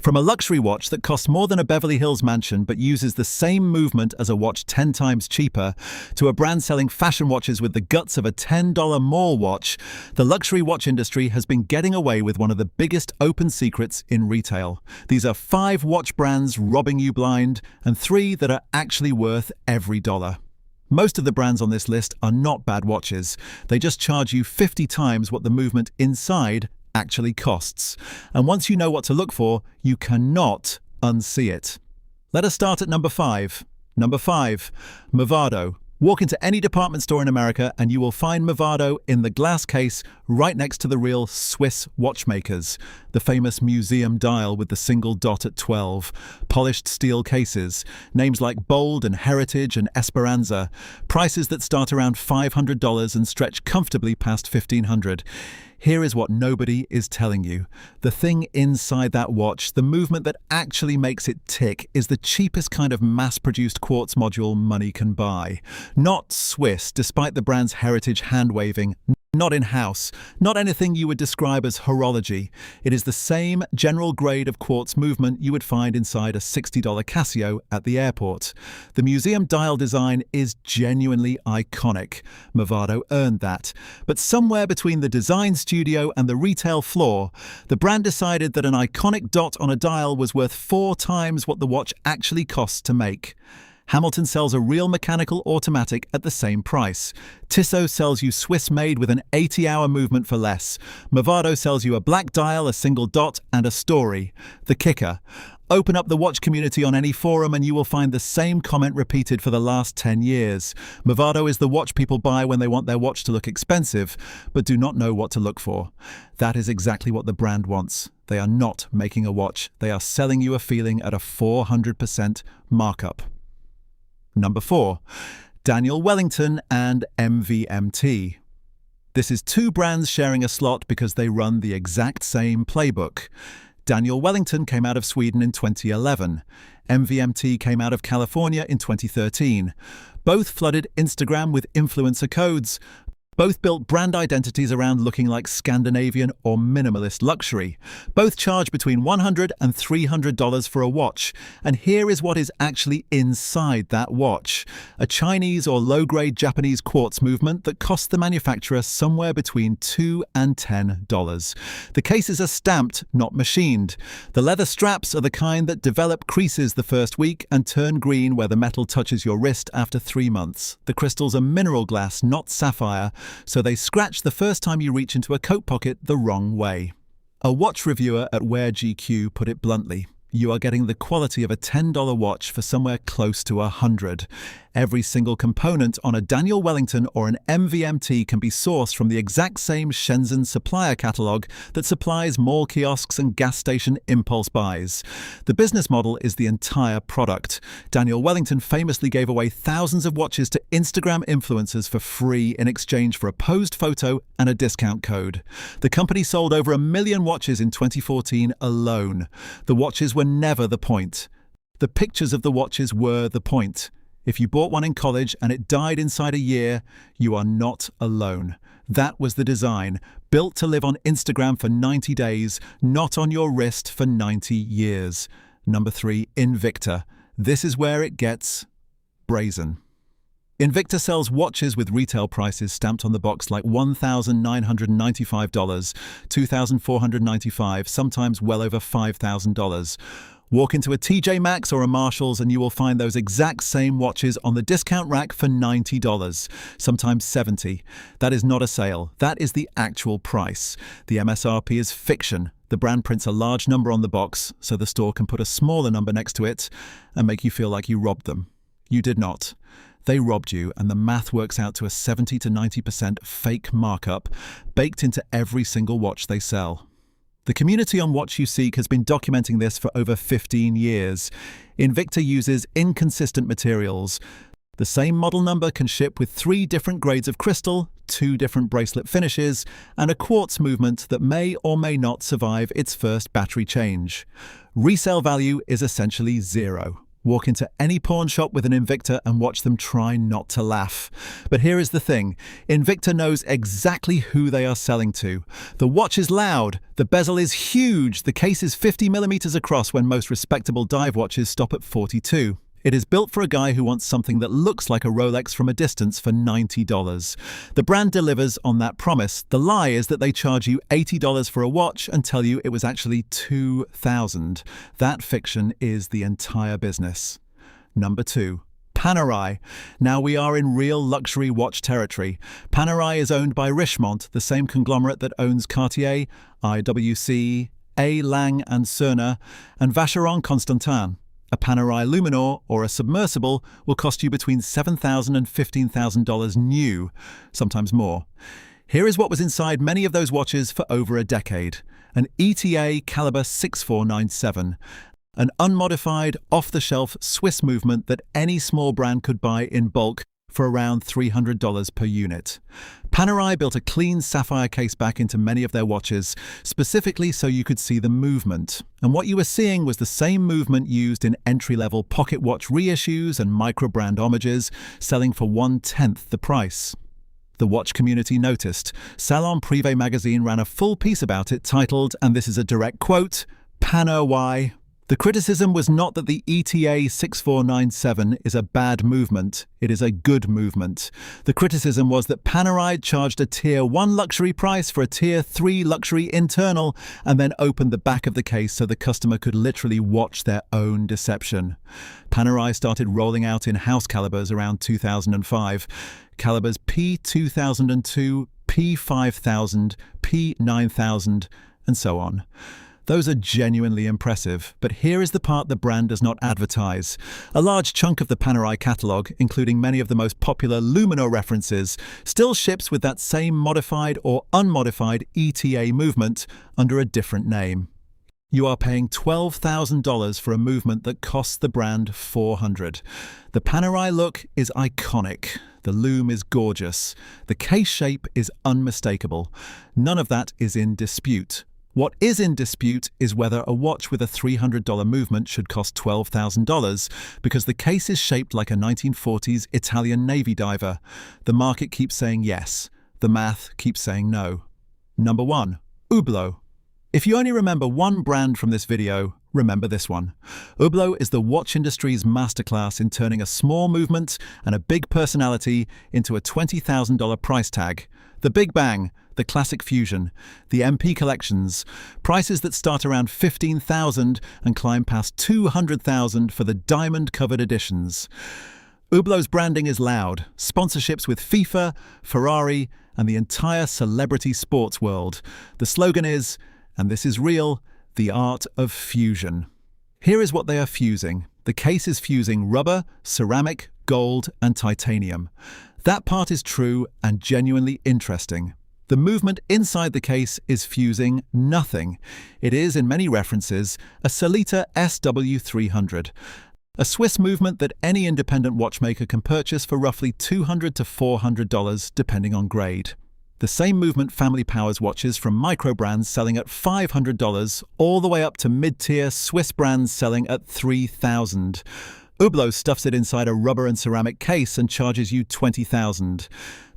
From a luxury watch that costs more than a Beverly Hills mansion but uses the same movement as a watch 10 times cheaper, to a brand selling fashion watches with the guts of a $10 mall watch, the luxury watch industry has been getting away with one of the biggest open secrets in retail. These are 5 watch brands robbing you blind, and 3 that are actually worth every dollar. Most of the brands on this list are not bad watches. They just charge you 50 times what the movement inside actually costs. And once you know what to look for, you cannot unsee it. Let us start at number 5. Number 5, Movado. Walk into any department store in America and you will find Movado in the glass case right next to the real Swiss watchmakers. The famous museum dial with the single dot at 12, polished steel cases, names like Bold and Heritage and Esperanza, prices that start around $500 and stretch comfortably past $1,500. Here is what nobody is telling you. The thing inside that watch, the movement that actually makes it tick, is the cheapest kind of mass-produced quartz module money can buy. Not Swiss, despite the brand's heritage hand-waving. Not in-house, not anything you would describe as horology. It is the same general grade of quartz movement you would find inside a $60 Casio at the airport. The museum dial design is genuinely iconic. Movado earned that. But somewhere between the design studio and the retail floor, the brand decided that an iconic dot on a dial was worth 4 times what the watch actually costs to make. Hamilton sells a real mechanical automatic at the same price. Tissot sells you Swiss-made with an 80-hour movement for less. Movado sells you a black dial, a single dot, and a story. The kicker: open up the watch community on any forum and you will find the same comment repeated for the last 10 years. Movado is the watch people buy when they want their watch to look expensive, but do not know what to look for. That is exactly what the brand wants. They are not making a watch. They are selling you a feeling at a 400% markup. Number 4, Daniel Wellington and MVMT. This is 2 brands sharing a slot because they run the exact same playbook. Daniel Wellington came out of Sweden in 2011. MVMT came out of California in 2013. Both flooded Instagram with influencer codes. Both built brand identities around looking like Scandinavian or minimalist luxury. Both charge between $100 and $300 for a watch. And here is what is actually inside that watch: a Chinese or low-grade Japanese quartz movement that costs the manufacturer somewhere between $2 and $10. The cases are stamped, not machined. The leather straps are the kind that develop creases the first week and turn green where the metal touches your wrist after 3 months. The crystals are mineral glass, not sapphire, so they scratch the first time you reach into a coat pocket the wrong way. A watch reviewer at Wear GQ put it bluntly: you are getting the quality of a $10 watch for somewhere close to $100. Every single component on a Daniel Wellington or an MVMT can be sourced from the exact same Shenzhen supplier catalogue that supplies mall kiosks and gas station impulse buys. The business model is the entire product. Daniel Wellington famously gave away thousands of watches to Instagram influencers for free in exchange for a posed photo and a discount code. The company sold over 1 million watches in 2014 alone. The watches were never the point. The pictures of the watches were the point. If you bought one in college and it died inside a year, you are not alone. That was the design, built to live on Instagram for 90 days, not on your wrist for 90 years. Number 3, Invicta. This is where it gets brazen. Invicta sells watches with retail prices stamped on the box like $1,995, $2,495, sometimes well over $5,000. Walk into a TJ Maxx or a Marshalls and you will find those exact same watches on the discount rack for $90, sometimes $70. That is not a sale. That is the actual price. The MSRP is fiction. The brand prints a large number on the box, so the store can put a smaller number next to it and make you feel like you robbed them. You did not. They robbed you, and the math works out to a 70 to 90% fake markup baked into every single watch they sell. The community on Watch You Seek has been documenting this for over 15 years. Invicta uses inconsistent materials. The same model number can ship with 3 different grades of crystal, 2 different bracelet finishes, and a quartz movement that may or may not survive its first battery change. Resale value is essentially 0. Walk into any pawn shop with an Invicta and watch them try not to laugh. But here is the thing. Invicta knows exactly who they are selling to. The watch is loud. The bezel is huge. The case is 50mm across when most respectable dive watches stop at 42. It is built for a guy who wants something that looks like a Rolex from a distance for $90. The brand delivers on that promise. The lie is that they charge you $80 for a watch and tell you it was actually $2,000. That fiction is the entire business. Number 2. Panerai. Now we are in real luxury watch territory. Panerai is owned by Richemont, the same conglomerate that owns Cartier, IWC, A. Lange and Söhne, and Vacheron Constantin. A Panerai Luminor or a submersible will cost you between $7,000 and $15,000 new, sometimes more. Here is what was inside many of those watches for over a decade. An ETA caliber 6497. An unmodified, off-the-shelf Swiss movement that any small brand could buy in bulk for around $300 per unit. Panerai built a clean sapphire case back into many of their watches, specifically so you could see the movement. And what you were seeing was the same movement used in entry-level pocket watch reissues and micro-brand homages, selling for 1/10 the price. The watch community noticed. Salon Privé magazine ran a full piece about it titled, and this is a direct quote, "Panerwhy." The criticism was not that the ETA 6497 is a bad movement, it is a good movement. The criticism was that Panerai charged a Tier 1 luxury price for a Tier 3 luxury internal and then opened the back of the case so the customer could literally watch their own deception. Panerai started rolling out in-house calibers around 2005. Calibers P2002, P5000, P9000, and so on. Those are genuinely impressive, but here is the part the brand does not advertise. A large chunk of the Panerai catalogue, including many of the most popular Luminor references, still ships with that same modified or unmodified ETA movement under a different name. You are paying $12,000 for a movement that costs the brand $400. The Panerai look is iconic. The lume is gorgeous. The case shape is unmistakable. None of that is in dispute. What is in dispute is whether a watch with a $300 movement should cost $12,000 because the case is shaped like a 1940s Italian Navy diver. The market keeps saying yes. The math keeps saying no. Number 1. Hublot. If you only remember one brand from this video, remember this one. Hublot is the watch industry's masterclass in turning a small movement and a big personality into a $20,000 price tag. The Big Bang, the Classic Fusion, the MP collections, prices that start around $15,000 and climb past $200,000 for the diamond-covered editions. Hublot's branding is loud, sponsorships with FIFA, Ferrari, and the entire celebrity sports world. The slogan is, and this is real, the art of fusion. Here is what they are fusing. The case is fusing rubber, ceramic, gold, and titanium. That part is true and genuinely interesting. The movement inside the case is fusing nothing. It is, in many references, a Sellita SW300. A Swiss movement that any independent watchmaker can purchase for roughly $200 to $400 depending on grade. The same movement family powers watches from micro brands selling at $500 all the way up to mid-tier Swiss brands selling at $3,000. Hublot stuffs it inside a rubber and ceramic case and charges you $20,000.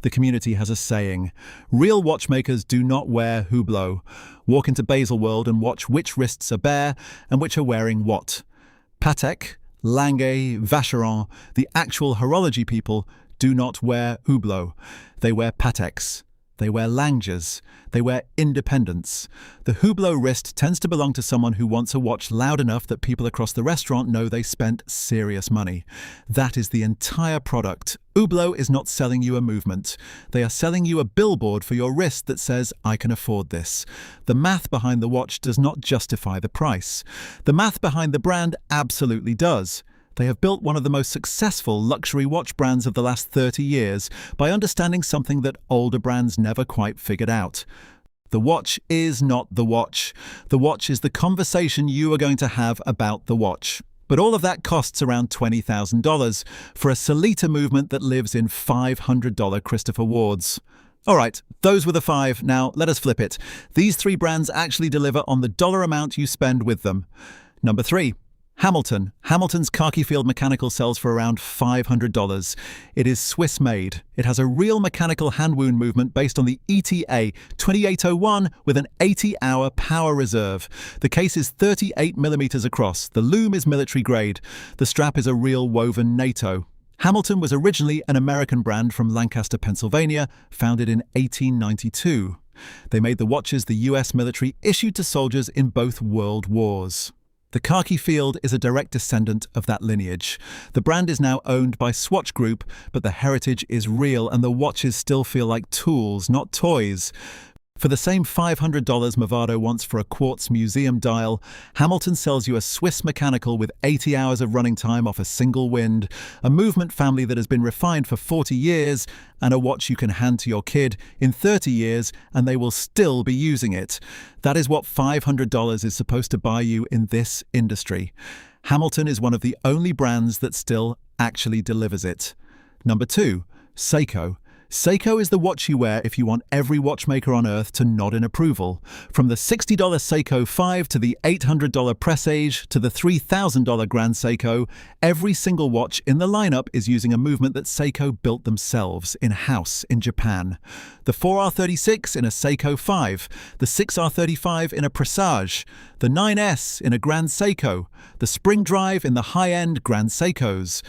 The community has a saying, real watchmakers do not wear Hublot. Walk into Baselworld and watch which wrists are bare and which are wearing what. Patek, Lange, Vacheron, the actual horology people, do not wear Hublot. They wear Pateks. They wear Langes. They wear independence. The Hublot wrist tends to belong to someone who wants a watch loud enough that people across the restaurant know they spent serious money. That is the entire product. Hublot is not selling you a movement. They are selling you a billboard for your wrist that says, I can afford this. The math behind the watch does not justify the price. The math behind the brand absolutely does. They have built one of the most successful luxury watch brands of the last 30 years by understanding something that older brands never quite figured out. The watch is not the watch. The watch is the conversation you are going to have about the watch. But all of that costs around $20,000 for a Sellita movement that lives in $500 Christopher Wards. All right, those were the 5. Now let us flip it. These 3 brands actually deliver on the dollar amount you spend with them. Number 3. Hamilton. Hamilton's khaki field mechanical sells for around $500. It is Swiss-made. It has a real mechanical hand wound movement based on the ETA 2801 with an 80-hour power reserve. The case is 38 millimeters across. The loom is military grade. The strap is a real woven NATO. Hamilton was originally an American brand from Lancaster, Pennsylvania, founded in 1892. They made the watches the US military issued to soldiers in both world wars. The khaki field is a direct descendant of that lineage. The brand is now owned by Swatch Group, but the heritage is real and the watches still feel like tools, not toys. For the same $500 Movado wants for a quartz museum dial, Hamilton sells you a Swiss mechanical with 80 hours of running time off a single wind, a movement family that has been refined for 40 years, and a watch you can hand to your kid in 30 years and they will still be using it. That is what $500 is supposed to buy you in this industry. Hamilton is one of the only brands that still actually delivers it. Number 2, Seiko. Seiko is the watch you wear if you want every watchmaker on earth to nod in approval. From the $60 Seiko 5 to the $800 Presage to the $3,000 Grand Seiko, every single watch in the lineup is using a movement that Seiko built themselves in-house in Japan. The 4R36 in a Seiko 5, the 6R35 in a Presage, the 9S in a Grand Seiko, the Spring Drive in the high-end Grand Seikos.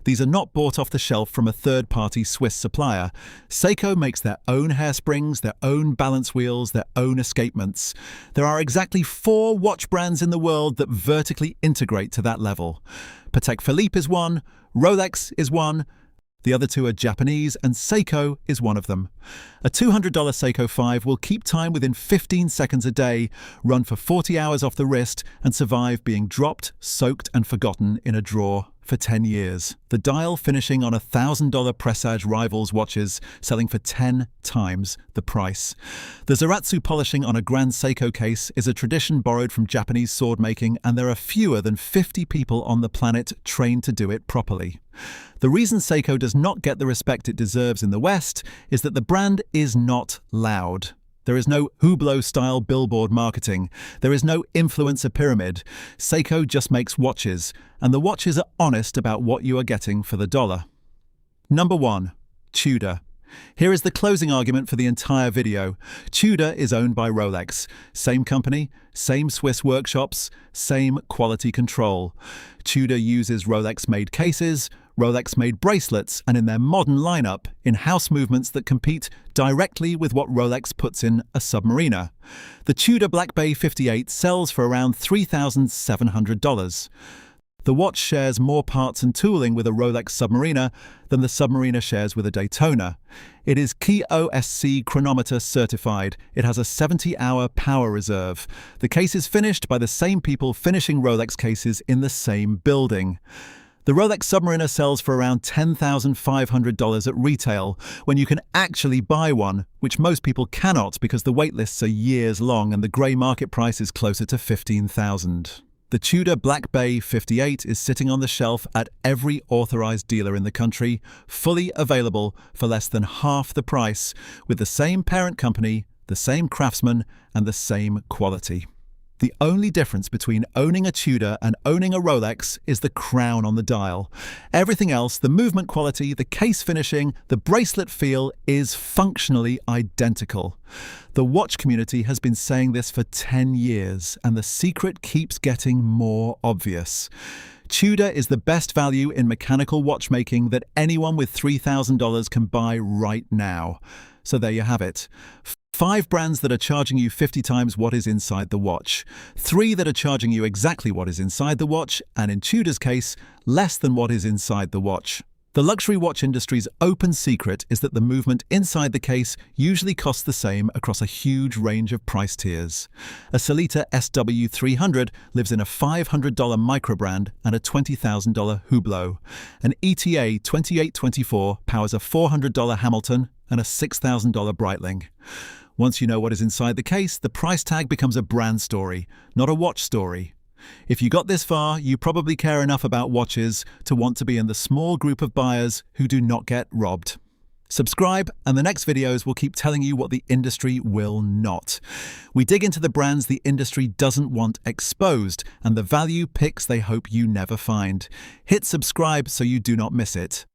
These are not bought off the shelf from a third-party Swiss supplier. Seiko makes their own hairsprings, their own balance wheels, their own escapements. There are exactly 4 watch brands in the world that vertically integrate to that level. Patek Philippe is one, Rolex is one, the other 2 are Japanese, and Seiko is one of them. A $200 Seiko 5 will keep time within 15 seconds a day, run for 40 hours off the wrist, and survive being dropped, soaked, and forgotten in a drawer for 10 years. The dial finishing on $1,000 Presage Rivals watches, selling for 10 times the price. The Zaratsu polishing on a Grand Seiko case is a tradition borrowed from Japanese sword making, and there are fewer than 50 people on the planet trained to do it properly. The reason Seiko does not get the respect it deserves in the West is that the brand is not loud. There is no Hublot-style billboard marketing. There is no influencer pyramid. Seiko just makes watches, and the watches are honest about what you are getting for the dollar. Number 1. Tudor. Here is the closing argument for the entire video. Tudor is owned by Rolex. Same company, same Swiss workshops, same quality control. Tudor uses Rolex-made cases, Rolex-made bracelets, and in their modern lineup, in-house movements that compete directly with what Rolex puts in a Submariner. The Tudor Black Bay 58 sells for around $3,700. The watch shares more parts and tooling with a Rolex Submariner than the Submariner shares with a Daytona. It is KOSC chronometer certified. It has a 70-hour power reserve. The case is finished by the same people finishing Rolex cases in the same building. The Rolex Submariner sells for around $10,500 at retail, when you can actually buy one, which most people cannot because the wait lists are years long and the grey market price is closer to $15,000. The Tudor Black Bay 58 is sitting on the shelf at every authorized dealer in the country, fully available for less than half the price, with the same parent company, the same craftsman, and the same quality. The only difference between owning a Tudor and owning a Rolex is the crown on the dial. Everything else, the movement quality, the case finishing, the bracelet feel, is functionally identical. The watch community has been saying this for 10 years, and the secret keeps getting more obvious. Tudor is the best value in mechanical watchmaking that anyone with $3,000 can buy right now. So there you have it. 5 brands that are charging you 50 times what is inside the watch. 3 that are charging you exactly what is inside the watch, and in Tudor's case, less than what is inside the watch. The luxury watch industry's open secret is that the movement inside the case usually costs the same across a huge range of price tiers. A Sellita SW300 lives in a $500 micro brand and a $20,000 Hublot. An ETA 2824 powers a $400 Hamilton and a $6,000 Breitling. Once you know what is inside the case, the price tag becomes a brand story, not a watch story. If you got this far, you probably care enough about watches to want to be in the small group of buyers who do not get robbed. Subscribe, and the next videos will keep telling you what the industry will not. We dig into the brands the industry doesn't want exposed and the value picks they hope you never find. Hit subscribe so you do not miss it.